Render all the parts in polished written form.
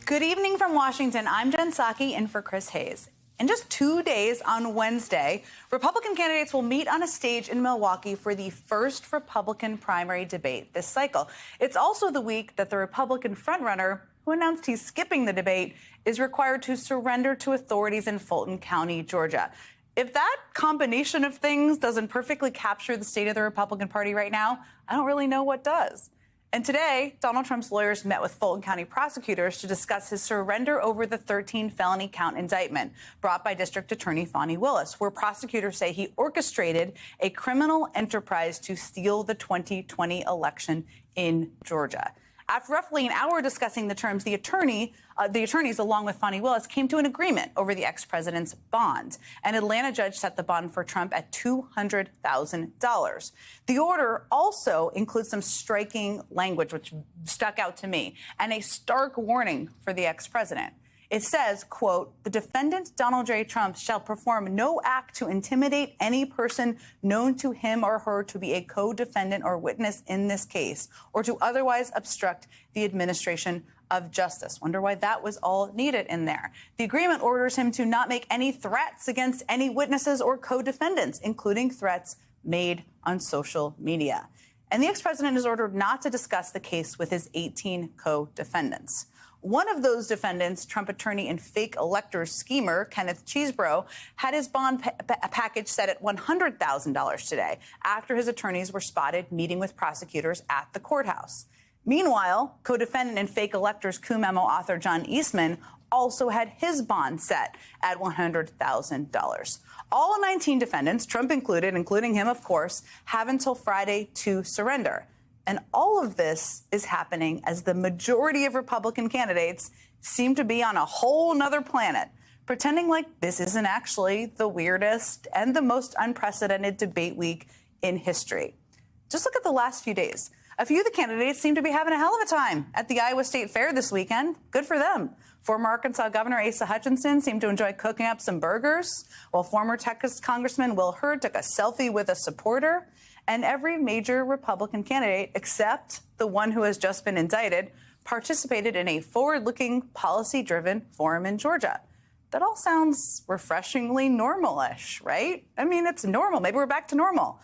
Good evening from Washington. I'm Jen Psaki in for Chris Hayes. In just 2 days on Wednesday, Republican candidates will meet on a stage in Milwaukee for the first Republican primary debate this cycle. It's also the week that the Republican frontrunner, who announced he's skipping the debate, is required to surrender to authorities in Fulton County, Georgia. If that combination of things doesn't perfectly capture the state of the Republican Party right now, I don't really know what does. And today, Donald Trump's lawyers met with Fulton County prosecutors to discuss his surrender over the 13 felony count indictment brought by District Attorney Fani Willis, where prosecutors say he orchestrated a criminal enterprise to steal the 2020 election in Georgia. After roughly an hour discussing the terms, the attorneys, along with Fani Willis, came to an agreement over the ex-president's bond. An Atlanta judge set the bond for Trump at $200,000. The order also includes some striking language, which stuck out to me, and a stark warning for the ex-president. It says, quote, "The defendant, Donald J. Trump, shall perform no act to intimidate any person known to him or her to be a co-defendant or witness in this case, or to otherwise obstruct the administration of justice." Wonder why that was all needed in there. The agreement orders him to not make any threats against any witnesses or co-defendants, including threats made on social media. And the ex-president is ordered not to discuss the case with his 18 co-defendants. One of those defendants, Trump attorney and fake electors schemer Kenneth Chesebro, had his bond package set at $100,000 today after his attorneys were spotted meeting with prosecutors at the courthouse. Meanwhile, co-defendant and fake electors coup memo author John Eastman also had his bond set at $100,000. All 19 defendants, Trump included, including him, of course, have until Friday to surrender. And all of this is happening as the majority of Republican candidates seem to be on a whole nother planet, pretending like this isn't actually the weirdest and the most unprecedented debate week in history. Just look at the last few days. A few of the candidates seem to be having a hell of a time at the Iowa State Fair this weekend. Good for them. Former Arkansas Governor Asa Hutchinson seemed to enjoy cooking up some burgers, while former Texas Congressman Will Hurd took a selfie with a supporter. And every major Republican candidate, except the one who has just been indicted, participated in a forward-looking, policy-driven forum in Georgia. That all sounds refreshingly normal-ish, right? I mean, it's normal. Maybe we're back to normal.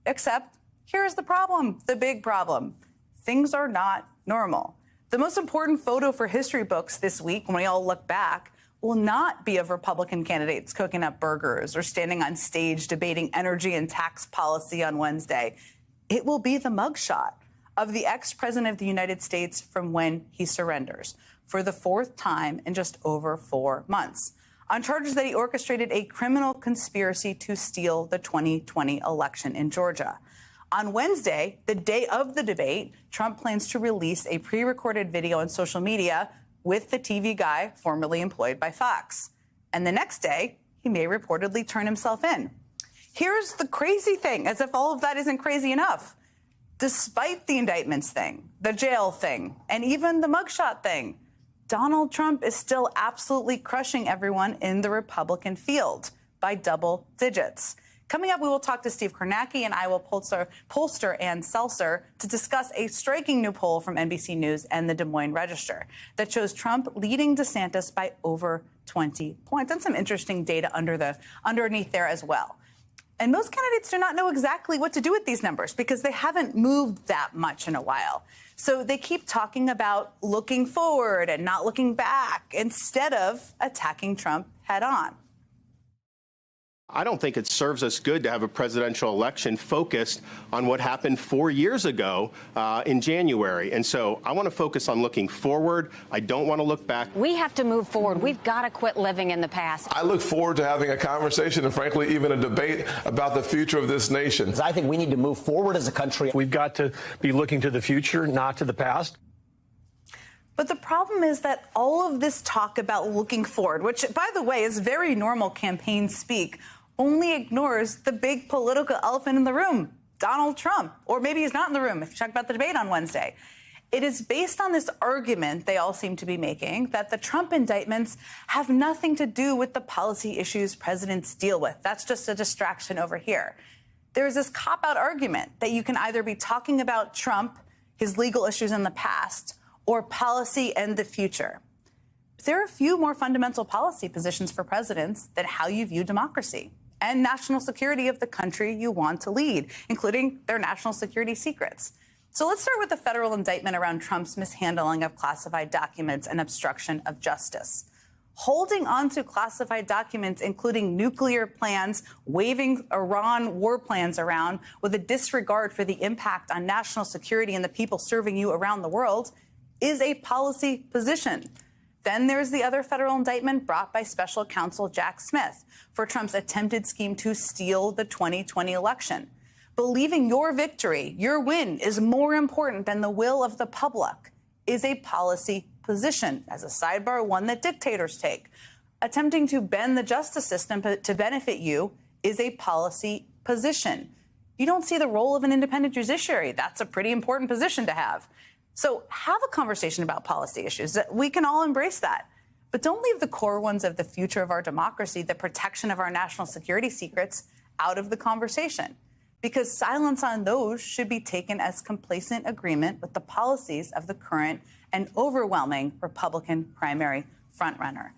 Except here's the problem, the big problem. Things are not normal. The most important photo for history books this week, when we all look back, will not be of Republican candidates cooking up burgers or standing on stage debating energy and tax policy on Wednesday. It will be the mugshot of the ex-president of the United States from when he surrenders for the fourth time in just over 4 months on charges that he orchestrated a criminal conspiracy to steal the 2020 election in Georgia. On Wednesday, the day of the debate, Trump plans to release a pre-recorded video on social media with the TV guy formerly employed by Fox. And the next day, he may reportedly turn himself in. Here's the crazy thing, as if all of that isn't crazy enough. Despite the indictments thing, the jail thing, and even the mugshot thing, Donald Trump is still absolutely crushing everyone in the Republican field by double digits. Coming up, we will talk to Steve Kornacki and Iowa pollster Ann Seltzer to discuss a striking new poll from NBC News and the Des Moines Register that shows Trump leading DeSantis by over 20 points, and some interesting data underneath there as well. And most candidates do not know exactly what to do with these numbers because they haven't moved that much in a while. So they keep talking about looking forward and not looking back instead of attacking Trump head on. I don't think it serves us good to have a presidential election focused on what happened 4 years ago in January. And so I want to focus on looking forward. I don't want to look back. We have to move forward. We've got to quit living in the past. I look forward to having a conversation and, frankly, even a debate about the future of this nation. I think we need to move forward as a country. We've got to be looking to the future, not to the past. But the problem is that all of this talk about looking forward, which, by the way, is very normal campaign speak, only ignores the big political elephant in the room, Donald Trump. Or maybe he's not in the room if you talk about the debate on Wednesday. It is based on this argument they all seem to be making that the Trump indictments have nothing to do with the policy issues presidents deal with. That's just a distraction over here. There's this cop-out argument that you can either be talking about Trump, his legal issues in the past, or policy and the future. There are a few more fundamental policy positions for presidents than how you view democracy and national security of the country you want to lead, including their national security secrets. So let's start with the federal indictment around Trump's mishandling of classified documents and obstruction of justice. Holding on to classified documents, including nuclear plans, waving Iran war plans around with a disregard for the impact on national security and the people serving you around the world, is a policy position. Then there's the other federal indictment brought by special counsel Jack Smith for Trump's attempted scheme to steal the 2020 election. Believing your victory, your win, is more important than the will of the public is a policy position. As a sidebar, one that dictators take. Attempting to bend the justice system to benefit you is a policy position. You don't see the role of an independent judiciary. That's a pretty important position to have. So have a conversation about policy issues. We can all embrace that. But don't leave the core ones of the future of our democracy, the protection of our national security secrets, out of the conversation. Because silence on those should be taken as complacent agreement with the policies of the current and overwhelming Republican primary frontrunner.